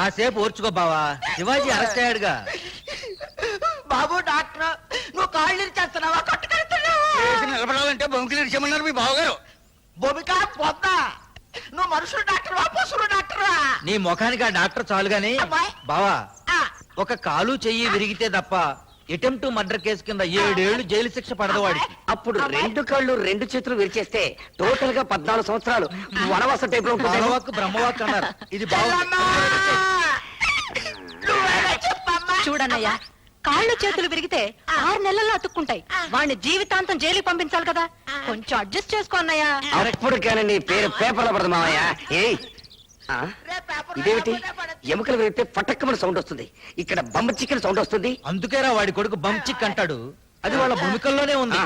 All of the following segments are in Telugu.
కాసేపు ఓర్చుకో బావా, శివాజీ అరెస్ట్ అయ్యాడుగా. బాబు డాక్టర్, నువ్వు కాళ్ళు ఇచ్చేస్తున్నావా నిలబడాలంటే బొంకిలు ఇచ్చేయమన్నారు మీ బావగారు. భూమిక పోతా, నువ్వు మనుషులు డాక్టర్వా పశువులు డాక్టర్వా? నీ ముఖానికి ఆ డాక్టర్ చాలు గాని బావా, ఒక కాలు చెయ్యి విరిగితే తప్ప అటెంప్ట్ మర్డర్ కేసు కింద 7 ఏళ్లు జైలు శిక్ష పడదు వాడికి. అప్పుడు 2 కాళ్ళు 2 చేతులు విరిచేస్తే టోటల్ గా 14 సంవత్సరాలు వనవాస టైప్ లో బాలవాక్ బ్రహ్మవాక్ అన్నారు. ఇది చూడన్నయ్యా, కాళ్ళు చేతులు విరిగితే 6 నెలల్లో అతుక్కుంటాయి. వాడిని జీవితాంతం జైలుకి పంపించాలి కదా, కొంచెం అడ్జస్ట్ చేసుకో అన్నయ్య. అప్పుడు కానీ నీ పేరు పేపర్లో పడదు మామయ్య. ఇదేమిటి, ఎముకలు విరిగితే పటక్కమని సౌండ్ వస్తుంది, ఇక్కడ బొమ్మ చికెన్ సౌండ్ వస్తుంది. అందుకేరా వాడి కొడుకు బంచిక్ అంటాడు. అది వాళ్ళ భూమికల్లోనే ఉంది.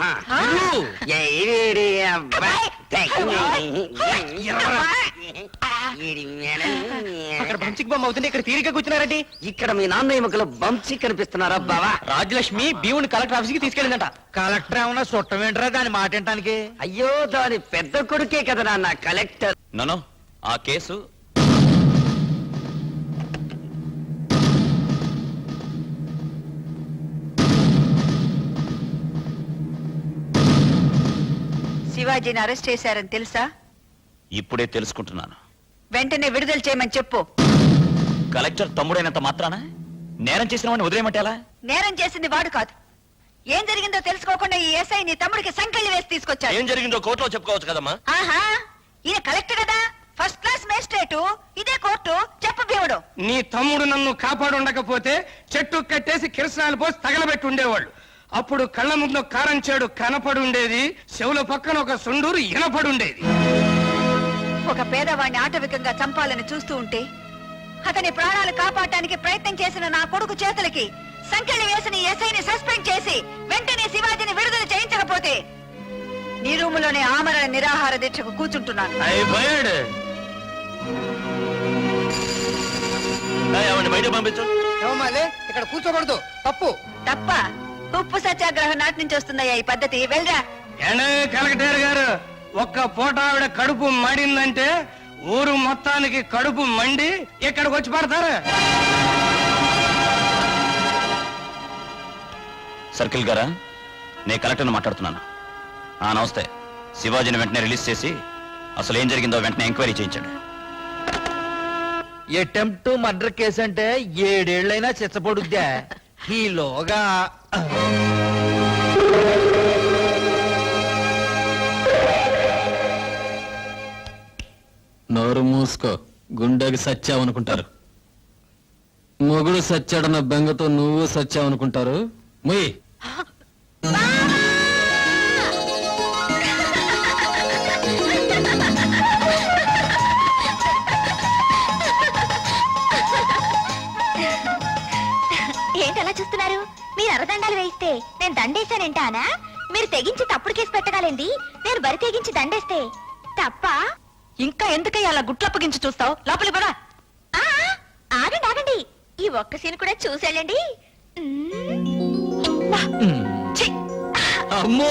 అక్కడ బంచిక్ బొమ్మ అవుతుంది, ఇక్కడ తీరిక కూర్చున్నారండి. ఇక్కడ మీ నాన్న ఎముకలు బంచి కనిపిస్తున్నారా బావా? రాజలక్ష్మి భీముని కలెక్టర్ ఆఫీస్ కి తీసుకెళ్ళిందట. కలెక్టర్ ఏమన్నా చుట్టమేంటరా దాని మాట వినటానికి? అయ్యో, దాని పెద్ద కొడుకే కదా నాన్న కలెక్టర్. నన్ను ఆ కేసు శివాజీని అరెస్ట్ చేశారని తెలుసా? ఇప్పుడే తెలుసుకుంటున్నాను. వెంటనే విడుదల చేయమని చెప్పు. కలెక్టర్ తమ్ముడైనంత మాత్రాన నేరం చేసిన వాడిని వదిలేయమంటే ఎలా? నేరం చేసింది వాడు కాదు. ఏం జరిగిందో తెలుసుకోకుండా ఈ ఎస్ఐ నీ తమ్ముడికి సంకెళ్ళి వేసి తీసుకొచ్చాడు. ఏం జరిగిందో కోర్టులో చెప్పుకోవచ్చు కదమ్మా. ఆహా, ఈయన కలెక్టర్ కదా, ఫస్ట్ క్లాస్ మేజిస్ట్రేటు, ఇదే కోర్టు. చెప్పు భీముడు. నీ తమ్ముడు నన్ను కాపాడుండకపోతే చెట్టు కట్టేసి కిరసనాలు పోసి తగలబెట్టి ఉండేవాళ్ళు. అప్పుడు కళ్ళ ముందు కారం చేడు కనపడి ఉండేది, చెవుల పక్కన ఒక సుండూరు ఇనపడి ఉండేది. ఒక పేదవాడిని ఆటవికంగా చంపాలని చూస్తూ ఉంటే అతని ప్రాణాలు కాపాడటానికి ప్రయత్నం చేసిన నా కొడుకు చేతులకి సంకెళ్ళి వేసిన ఎస్ఐని సస్పెండ్ చేసి వెంటనే శివాజీని విడుదల చేయించకపోతే నీ రూములోనే ఆమరణ నిరాహార దీక్షకు కూర్చుంటున్నాను. బయట పంపించు. ఇక్కడ కూర్చోకూడదు, తప్పు. తప్ప? ఉప్పు సత్యాగ్రహం నాటి నుంచి వస్తుందయ్యా ఈ పద్ధతి. వెళ్ళరా. కలెక్టర్ గారు, ఒక్క పూట ఆవిడ కడుపు మండిందంటే ఊరు మొత్తానికి కడుపు మండి ఇక్కడికి వచ్చి పడతారు. సర్కిల్ గారా, నేను కలెక్టర్ని మాట్లాడుతున్నాను. నమస్తే. శివాజీని వెంటనే రిలీజ్ చేసి అసలు ఏం జరిగిందో వెంటనే ఎంక్వైరీ చేయించండి. అటెంప్ట్ మర్డర్ కేసు అంటే 7 ఏళ్ళైనా చిచ్చపడుద్దా? ఈలోగా నోరు మూసుకో, గుండెకి సచ్చావనుకుంటారు. మొగుడు సచ్చాడన్న బెంగతో నువ్వు సచ్చావనుకుంటారు. ముయ్ ఏంటలా చూస్తున్నారు? మీరు అరదండాలు వేయిస్తే నేను దండేశానంటానా? మీరు తెగించి తప్పుడు కేసు పెట్టగాలండి, నేను బరి తెగించి దండేస్తే తప్ప? ఇంకా ఎందుకయ్యా అలా గుట్లప్పగించి చూస్తావు? లోపలి పడా. ఆగండి ఆగండి, ఈ ఒక్క సీన్ కూడా చూసేళ్ళండి. అమ్మో,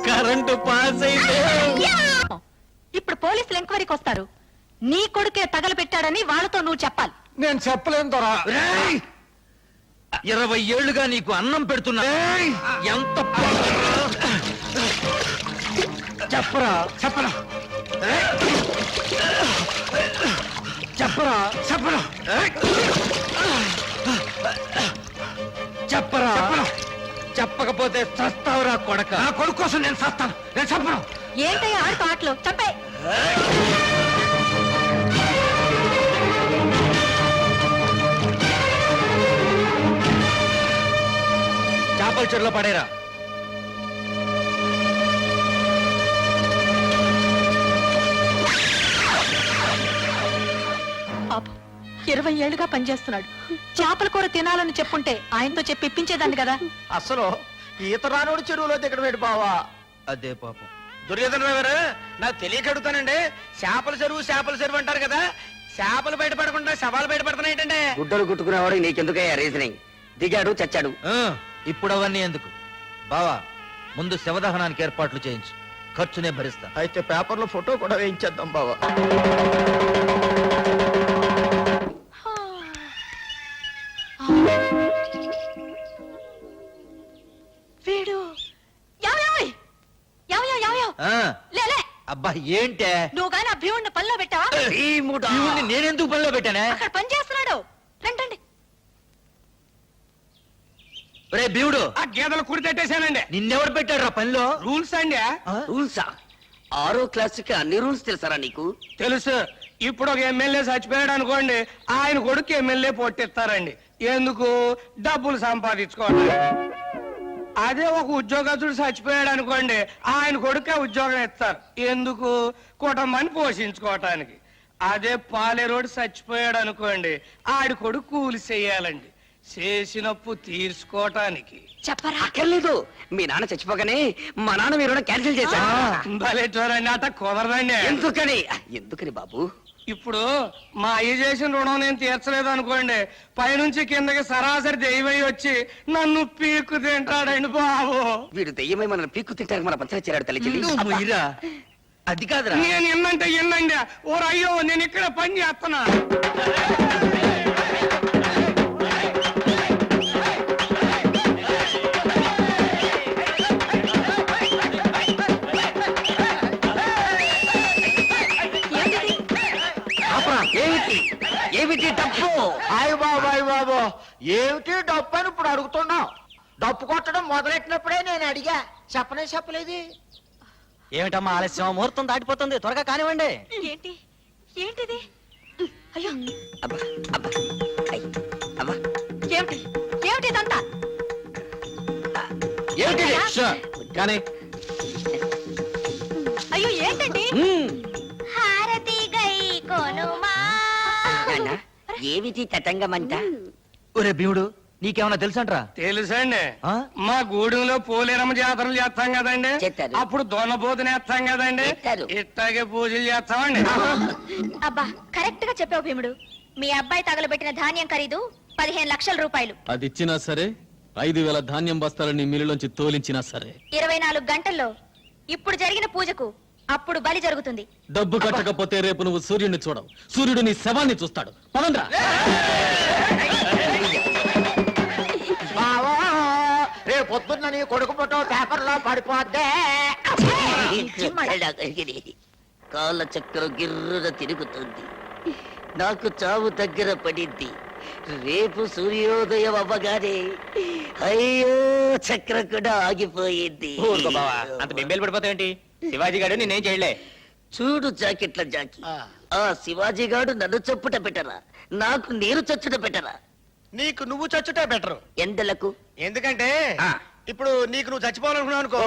కరెంటు పాస్ అయితే ఇప్పుడు పోలీసులు ఎంక్వైరీకి వస్తారు. నీ కొడుకే తగలబెట్టాడని వాళ్ళతో నువ్వు చెప్పాలి. నేను చెప్పలేను దొరా. 20 ఏళ్లుగా నీకు అన్నం పెడుతున్నా. ఎంత చెప్పరా? చెప్పరా? చెప్పరా? చెప్పరా? చెప్పరా? చెప్పకపోతే చస్తావురా కొడక. నా కొడుకు కోసం నేను చస్తాను. నేను చెప్పను. ఏంటయ్యా ఆడుతూ ఆటలు? చంపే. చేపల చెరులో పడేరా. 20 ఏళ్లుగా పనిచేస్తున్నాడు. చేపల కూర తినాలని చెప్పుంటే ఆయనతో చెప్పి ఇప్పించేదాన్ని కదా. అసలు ఈత రానోడు చెరువులో దిగడం ఏంటి బావా? అదే పాపం. దుర్యోధన గారు, నాకు తెలియక అడుగుతానండి, చేపల చెరువు అంటారు కదా, చేపలు బయటపడకుండా శవాలు బయటపడుతున్నాయి. గుడ్డలు కుట్టుకునేవాడు నీకెందుకయ్యా రీజనింగ్? దిగాడు చచ్చాడు. ఇప్పుడు అవన్నీ ఎందుకు బావా? ముందు శవదహనానికి ఏర్పాట్లు చేయించు, ఖర్చునే భరిస్తా. అయితే పేపర్లో ఫోటో కూడా వేయించేద్దాం బావా. ఆ, లేలే అబ్బా ఏంటే నువ్వు గాని ఆ భీముడిని పనిలో పెట్టావా ఇవన్నీ నేనెందుకు పనిలో పెట్టానే? అక్కడ పని చేస్తున్నాడు రండి రే భీముడు, ఆ గేదెలు కుడి తట్టేశానండి. నిన్నెవడు పెట్టాడు రా పనిలో? రూల్స్ అండి. రూల్సా? 6వ క్లాసుకి అన్ని రూల్స్ తెలుసారా నీకు? తెలుసు. ఇప్పుడు ఒక ఎమ్మెల్యే చచ్చిపోయాడు అనుకోండి, ఆయన కొడుకు ఎమ్మెల్యే పొట్టిస్తారండి. ఎందుకు? డబ్బులు సంపాదించుకోవడానికి. అదే ఒక ఉద్యోగస్తుడు చచ్చిపోయాడు అనుకోండి, ఆయన కొడుకే ఉద్యోగం ఇస్తారు. ఎందుకు? కుటుంబాన్ని పోషించుకోవటానికి. అదే పాలేరోడు చచ్చిపోయాడు అనుకోండి, ఆడి కొడుకు కూలి చెయ్యాలండి, చేసినప్పు తీర్చుకోవటానికి. చెప్పరా అక్కర్లేదు, మీ నాన్న చచ్చిపోగానే మా నాన్న మీరు క్యాన్సిల్ చేశారు. భలేటోరండి, అట కుదరదండి. ఎందుకని బాబు? ఇప్పుడు మా అయ్య చేసిన రుణం నేను తీర్చలేదు అనుకోండి, పైనుంచి కిందకి సరాసరి దెయ్యమై వచ్చి నన్ను పీక్కు తింటాడండి బాబు. వీడు దెయ్యమై మన పీక్కు తింటారు, మన పంచన చేరాడు తల్లి. నువ్వు మొయ్యిరా. అది కాదురా. నేను ఎన్నంటే ఎన్నండి. ఓ అయ్యో, నేను ఇక్కడ పని చేస్తున్నా. ఏమిటి డప్పు? అయ్య బాబు ఏమిటి డప్పు అని ఇప్పుడు అడుగుతున్నావు? డప్పు కొట్టడం మొదలెట్టినప్పుడే నేను అడిగా, చెప్పలేదు. ఏమిటమ్మా ఆలస్యం? ముహూర్తం దాటిపోతుంది, త్వరగా కానివ్వండి. ఏంటి ఏంటిది అయ్యో అబ్బా అబ్బా ఐ, అబ్బా ఏమిటి ఏమిటి ఇదంతా ఏమిటిది? కానీ అయ్యో ఏంటండి హారతి గై కొనుమా. నాన్న, ఏమిటి తతంగమంట? ఒరే భీముడు, నీకేమన్నా తెలుసంట్రా? తెలుసండి. ఆ? మా గూడెంలో పోలేరమ్మ జాతరలు చేస్తాం కదండి, చేస్తారు. అప్పుడు దొన్నపోతుని వేస్తాం కదండి, చేస్తారు. ఇట్టాగే పూజలు చేస్తామండి. అబ్బా కరెక్ట్ గా చెప్పావు భీముడు. మీ అబ్బాయి తగలబెట్టిన ధాన్యం ఖరీదు 15 లక్షల రూపాయలు. అది ఇచ్చినా సరే, 5,000 ధాన్యం బస్తాలని మిల్లులోంచి తోలించినా సరే, 24 గంటల్లో ఇప్పుడు జరిగిన పూజకు అప్పుడు బలి జరుగుతుంది. డబ్బు కట్టకపోతే రేపు నువ్వు సూర్యుడిని చూడవు, సూర్యుడు నీ శవాన్ని చూస్తాడు. పదండ్రా. రేపు పొద్దున్న నీ కొడుకు ఫోటో పేపర్లో పడిపోద్దే. కాళ్ళ చక్రం గిర్రున తిరుగుతుంది, నాకు చావు దగ్గర పడింది. రేపు సూర్యోదయం అవ్వగానే అయ్యో చక్రం కూడా ఆగిపోయింది. అంత బెంబేలు పడిపోతావేంటి? శివాజీ గారు నేనేం చేయలే. చూడు జాకెట్ల జాకి, ఆ శివాజీ గాడు నన్ను చొప్పుట పెట్టరా, నాకు నీరు చచ్చుట పెట్టరా? నీకు నువ్వు చచ్చుటే బెటర్. ఎండలకు ఎందుకంటే ఆ. ఇప్పుడు నీకు నువ్వు చచ్చిపోవాలనుకున్నావు అనుకో,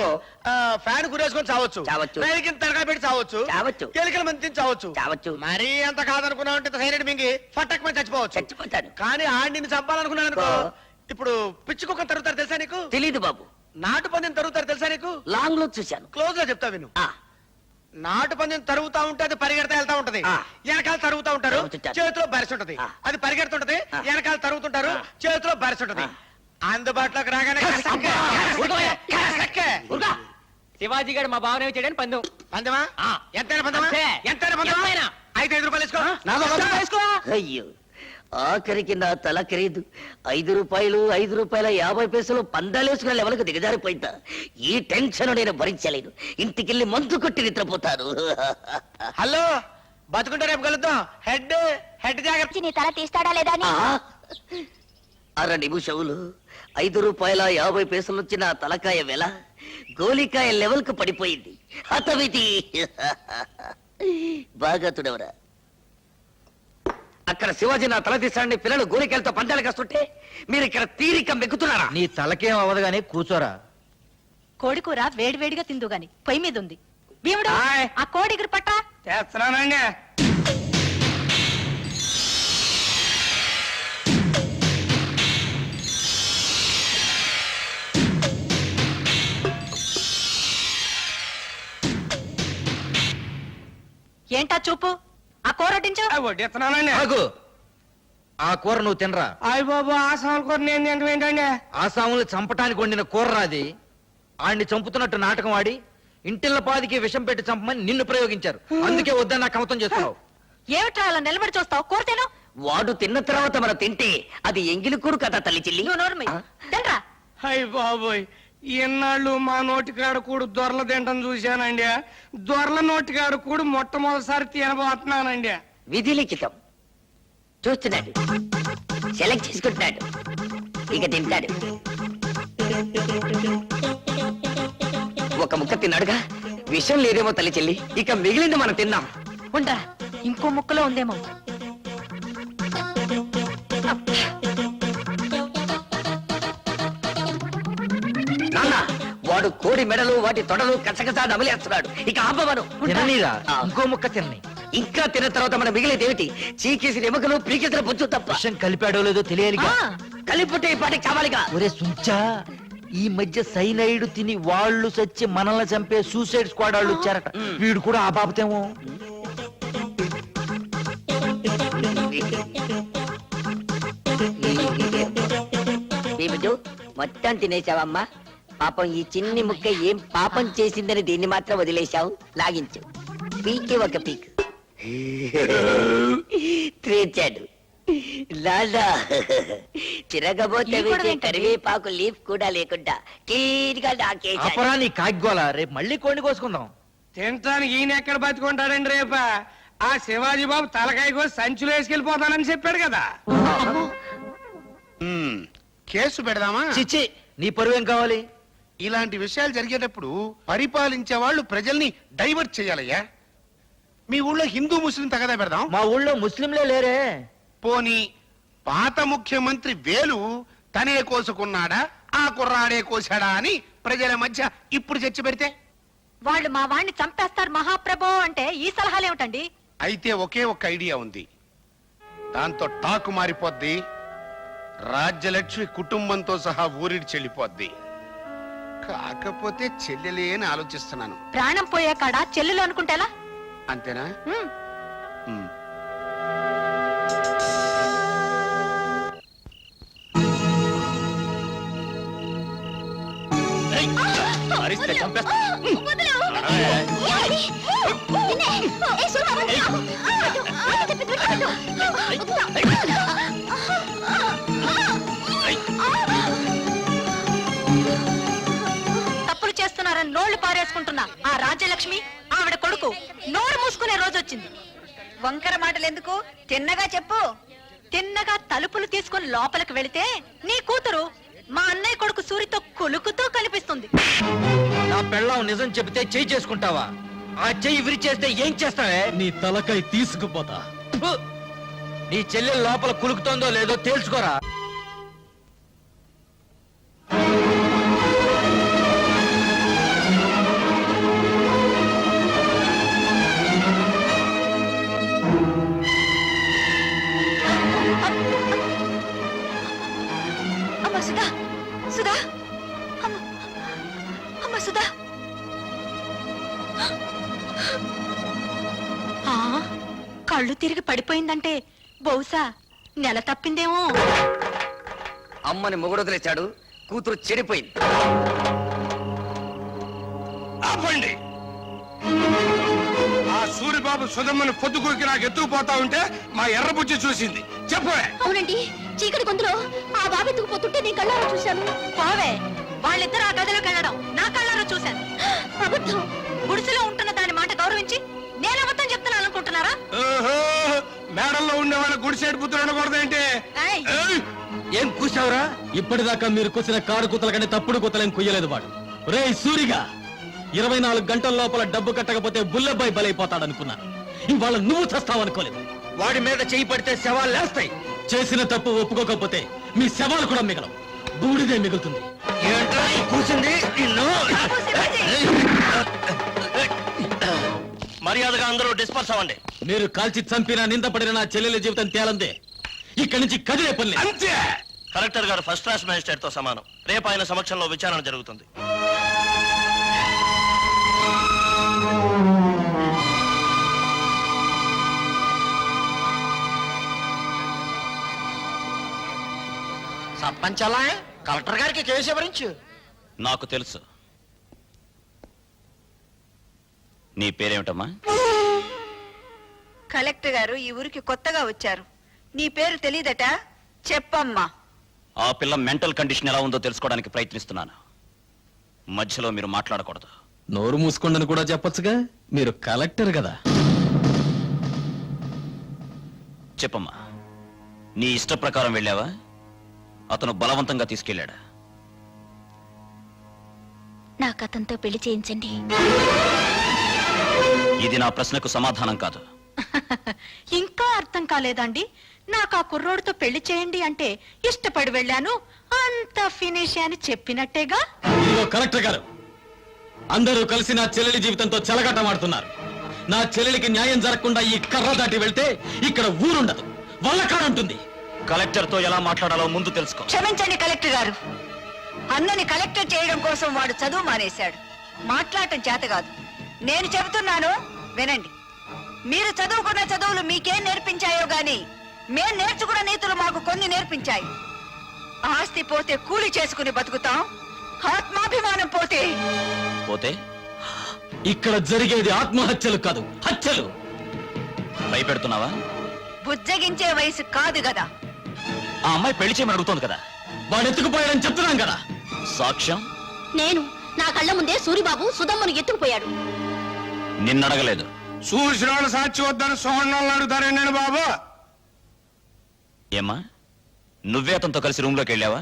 ఫ్యాన్ గురేసుకొని చావచ్చు, చావచ్చు. రైలు కింద తడగా పెట్టి చావచ్చు, చావచ్చు. ఎలికల మంది తిని చావచ్చు. చావచ్చు. మరీ అంత కాదనుకున్నావు అంటే సైలెంట్ మింగి ఫట్టక్ మంది చచ్చిపోవచ్చు. చచ్చిపోతాను. కానీ ఆడి నిన్ను చంపాలనుకున్నాను అనుకో, ఓ. ఇప్పుడు పిచ్చి కుక్క తరుగుతారు తెలుసా నీకు? తెలీదు బాబు, నాటు పందిని తరుగుతారు తెలుసా నీకు? లాంగ్ లో చూశాను. క్లోజ్ గా చెప్తా విను. ఆ, నాటు పందిని తరుగుతా ఉంటే అది పరిగెడతా వెళ్తా ఉంటది, ఆ. వెనకాల తరుగుతా ఉంటారు, తరుగుతుంటారు. చేతిలో బరిసి ఉంటది. ఆ. అది పరిగెడుతుంటది, ఆ. వెనకాల తరుగుతుంటారు, ఆ. చేతిలో బరిసి ఉంటది. ఆ. అందుబాటులోకి రాగానే శివాజీ గారు మా భావన చేయడానికి పందెం. పందెమా? ఎంతైనా పందెమా? అంతే. ఎంతైనా పందెమా? ఎంతైనా. 5 రూపాయలు వేసుకో. అయ్యో, ఆఖరికి నా తల ఖరీదు 5 రూపాయలు 5 రూపాయల 50 పైసలు పందాలేసుకున్న లెవెల్కి దిగజారిపోయిందా? ఈ టెన్షన్ నేను భరించలేను. ఇంటికెళ్ళి మందు కొట్టి నిద్రపోతాను. హలో, బతుకుంటే రేపు కలుద్దాం. హెడ్ జాగ్రత్త. నీ తల తీస్తాడా లేదా అని. ఆ, 6 నిమిషములు 5 రూపాయల 50 పైసలు వచ్చి నా తలకాయ వెల గోలికాయ లెవెల్ కు పడిపోయింది. హతవిధి. బాగా తుడవరా. అక్కడ శివాజీ నా తల తీసాడని పిల్లలు గోలికాయలతో పందాలు కాస్తుంటే మీరు ఇక్కడ తీరిక మెక్కుతున్నారా? నీ తలకేం అవ్వదు గానీ కూర్చోరా. కోడికూర వేడివేడిగా తిందు గాని పొయ్యి మీద ఉంది. భీముడు ఆయ్. ఆ కోడి ఎగురు పట్టా. చేస్తున్నానండి. ఏంటా చూపు? ఆ కూర వడ్డించు. వడ్డిస్తున్నానండి. ఆగు. ఆ కూర నువ్వు తినరా. అయ్య బాబు, ఆ సాల్ కూర నేను తినడం ఏంటండి? ఆసాముల్ని చంపటానికి వండిన కూర రాది. ఆడిని చంపుతున్నట్టు నాటకం ఆడి ఇంటిల్ల పాదికి విషం పెట్టి చంపమని నిన్ను ప్రయోగించారు. అందుకే వద్దని నాకు కమతం చేస్తున్నావు. ఏమిట్రా అలా నిలబడి చూస్తావు? కూర తిను. వాడు తిన్న తర్వాత మనం తింటే అది ఎంగిలి కూడు కదా తల్లి చెల్లి. నువ్వు నోరు మూయి. తినరా. అయ్య బాబోయ్, ఇన్నాళ్ళు మా నోటికాడ కూడు దొరల తింటం చూశానండి. దొరల నోటికాడ కూడు మొట్టమొదటిసారి తినబోతున్నానండి. విధి లిఖితం. చూస్తున్నాడు, సెలెక్ట్ చేసుకుంటున్నాడు, ఇక తింటాడు. ఒక ముక్క తిన్నాడుగా, విషయం లేదేమో తల్లి చెల్లి. ఇక మిగిలింది మనం తిన్నాం. ఉండరా, ఇంకో ముక్కలో ఉందేమో. నాన్న, వాడు కోడి మెడలు వాటి తొడలు కసకసా నమిలేస్తున్నాడు. ఇక ఆపమను. తిననీరా, ఆ. ఇంకో ముక్క తిన్నని. ఇంకా తిన్న తర్వాత మన మిగిలింది ఏమిటి? చీకేసిన ఎముకలు, పీకేసిన పుచ్చు తప్ప. విషయం కలిపాడో లేదో తెలియాలిగా. కలిపుట్టే ఈ పాటికి చావాలిగా. ఒరే సుంచా, ఈ మధ్య సైనైడ్ తిని వాళ్ళు చచ్చి మనల్ని చంపే సూసైడ్ స్క్వాడ్ వాళ్ళు వచ్చారట. వీడు కూడా ఆ బాబతేమో. మొత్తం తినేశావమ్మా. పాపం ఈ చిన్ని ముక్క ఏం పాపం చేసిందని దీన్ని మాత్రం వదిలేశావు. లాగించు, పీకి ఒక పీక్. తీర్చాడు. లాలా చిరగబోతే కరివేపాకు లీఫ్ కూడా లేకుండా క్లీన్ గా నాకేశాడు. అపరా నీ కాగ్గోల, రేపు మళ్ళీ కోడిని కోసుకుందాం. తినటానికి ఈయన ఎక్కడ బతుకుంటాడండి రేప? ఆ శివాజీ బాబు తలకాయ కోసి సంచులో వేసుకెళ్ళిపోతానని చెప్పాడు కదా. కేసు పెడదామా? చిచ్చి, నీ పరువేం కావాలి? ఇలాంటి విషయాలు జరిగేటప్పుడు పరిపాలించే వాళ్ళు ప్రజల్ని డైవర్ట్ చేయాలయ్యా. మీ ఊళ్ళో హిందూ ముస్లిం తగదా పెడదాం. మా ఊళ్ళో ముస్లింలే లేరే. పోనీ పాత ముఖ్యమంత్రి వేలు తనే కోసుకున్నాడా, ఆ కుర్రాడే కోసాడా అని ప్రజల మధ్య ఇప్పుడు చర్చ పెడితే? వాళ్ళు మా వాణ్ణి చంపేస్తారు మహాప్రభో అంటే ఈ సలహాలేమిటండి? అయితే ఒకే ఒక్క ఐడియా ఉంది. దాంతో టాకు మారిపోద్ది. రాజ్యలక్ష్మి కుటుంబంతో సహా ఊరిడి చెల్లిపోద్ది. కాకపోతే చెల్లెలే అని ఆలోచిస్తున్నాను. ప్రాణం పోయే కాడ చెల్లెలు అనుకుంటేలా? అంతేనా? ఉమ్. అరిస్తే చంపేస్తా. తప్పులు చేస్తున్నారని నోళ్లు పారేసుకుంటున్నా ఆ రాజ్యలక్ష్మి ఆవిడ కొడుకు నోరు మూసుకునే రోజు వచ్చింది. వంకర మాటలు ఎందుకు? తిన్నగా చెప్పు. తిన్నగా తలుపులు తీసుకుని లోపలికి వెళితే నీ కూతురు మా అన్నయ్య కొడుకు సూరితో కొలుకుతూ కనిపిస్తుంది. నా పెళ్ళాం నిజం చెబితే చెయ్యి చేసుకుంటావా? ఆ చెయ్యి విరిచేస్తే ఏం చేస్తావే? నీ తలకాయ తీసుకుపోతా. ఫు! నీ చెల్లెలు లోపల కులుకుతోందో లేదో తేల్చుకోరా. అమ్మ సుధా, సుధా, అమ్మ సుధా. కళ్ళు తిరిగి పడిపోయిందంటే బహుశా నెల తప్పిందేమో. అమ్మని మొగుడొదిలేశాడు, కూతురు చెడిపోయింది. ఆపండి. ఆ సూరిబాబు సుధమ్మని పొద్దుకూకి నాకు ఎత్తుకుపోతా ఉంటే మా ఎర్రబుజ్జి చూసింది. చెప్పే. అవునండి, చీకటి గొంతులో ఆ బాబు ఎత్తుకుపోతుంటే నేను కళ్ళారా చూశాను. పోవే, వాళ్ళిద్దరు ఆ గదిలోకి వెళ్ళడం నా కళ్ళారా చూశాను. అబద్ధం. గుడిసెలో ఉంటున్న దాని మాట గౌరవించి నేను అబద్ధం చెప్తున్నాను అనుకుంటున్నారా? మేడల్లో ఉండే వాళ్ళ గుడిసేడు పుత్రుడు అనకూడదేంటి? ఏయ్! ఏం కూసావురా? ఇప్పటిదాకా మీరు కూసిన కారు కూతల కంటే తప్పుడు కూతలేం కుయ్యలేదు వాడు. రే సూరిగా, 24 గంటల లోపల డబ్బు కట్టకపోతే బుల్లబ్బాయి బలైపోతాడనుకున్నాను. ఇవాళ నువ్వు చస్తావనుకోలేదు. వాడి మీద చెయ్యి పడితే శవాలు లేస్తాయి. చేసిన తప్పు ఒప్పుకోకపోతే మీ శవాలు కూడా మిగలవు, బూడిదే మిగులుతుంది. ఏంట్రా ఈ కూసింది? నిన్ను మర్యాదగా అందరూ డిస్పర్స్ అవ్వండి. మీరు కాల్చి చంపిన నిందపడిన నా చెల్లెల జీవితం తేలందే. ఇక్కడి నుంచి కదిలే పని లేదు. అంతే. కలెక్టర్ గారు ఫస్ట్ క్లాస్ మేజిస్ట్రేట్ తో సమానం. రేపు ఆయన సమక్షంలో విచారణ జరుగుతుంది. సర్పంచ్ అలా కలెక్టర్ గారికి కేసు వివరించు. నాకు తెలుసు. నీ పేరేమిటమ్మా? కలెక్టర్ గారు ఈ ఊరికి కొత్తగా వచ్చారు. నీ పేరు తెలీదట? చెప్పమ్మా. ఆ పిల్ల మెంటల్ కండిషన్ ఎలా ఉందో తెలుసుకోవడానికి ప్రయత్నిస్తున్నాను. మధ్యలో మీరు మాట్లాడకూడదు. నోరు మూసుకోండని కూడా చెప్పొచ్చుగా, మీరు కలెక్టర్ కదా. చెప్పమ్మా, నీ ఇష్ట ప్రకారం వెళ్ళావా, అతను బలవంతంగా తీసుకెళ్ళాడా? నాకు అతనితో పెళ్లి చేయించండి. ఇది నా ప్రశ్నకు సమాధానం కాదు. ఇంకా అర్థం కాలేదండి. నాకు ఆ కుర్రోడితో పెళ్లి చేయండి అంటే ఇష్టపడి వెళ్ళాను, అంత ఫినిష్ అని చెప్పినట్టేగా. ఇదిగో కలెక్టర్ గారు, అందరూ కలిసి నా చెల్లెలి జీవితంతో చెలగాటమాడుతున్నారు. నా చెల్లెలికి న్యాయం జరగకుండా ఈ కర్ర దాటి వెళ్తే ఇక్కడ ఊరుండదు, వల్లకాడుంటుంది. కలెక్టర్తో ఎలా మాట్లాడాలో ముందు తెలుసుకో. క్షమించండి కలెక్టర్ గారు, అన్నని కలెక్టర్ చేయడం కోసం వాడు చదువు మానేశాడు. మాట్లాడటం చేత కాదు. నేను చెబుతున్నాను వినండి. మీరు చదువుకున్న చదువులు మీకేం నేర్పించాయో గాని మేం నేర్చుకున్న నీతులు మాకు కొన్ని నేర్పించాయి. ఆస్తి పోతే కూలి చేసుకుని బతుకుతాం, ఆత్మాభిమానం పోతే పోతే ఇక్కడ జరిగేది ఆత్మహత్యలు కాదు, హత్యలు. భయపెడుతున్నావా? బుజ్జగించే వయసు కాదు కదా. ఆ అమ్మాయి పెళ్లి చేయమని అడుగుతోంది కదా. వాడు ఎత్తుకుపోయాడని చెప్తున్నాం కదా. సాక్ష్యం? నేను నా కళ్ళ ముందే సూరిబాబు సుధమ్మను ఎత్తుకుపోయాడు. నిన్నడగలేదు. చూసిన వాళ్ళు సాక్షి వద్దని సోహన్ అడుగుతారండి బాబు. ఏమ్మా, నువ్వే అతనితో కలిసి రూమ్ లోకి వెళ్ళావా,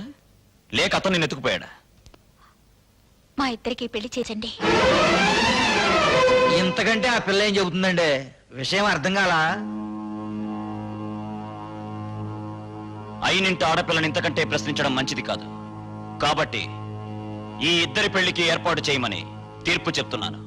లేక అతను నిన్ను ఎత్తుకుపోయాడా? మా ఇద్దరికి పెళ్లి చేసండి. ఇంతకంటే ఆ పిల్ల ఏం చెబుతుందండి? విషయం అర్థం కాలా? అయినింటి ఆడపిల్లని ఇంతకంటే ప్రశ్నించడం మంచిది కాదు. కాబట్టి ఈ ఇద్దరి పెళ్లికి ఏర్పాటు చేయమని తీర్పు చెప్తున్నాను.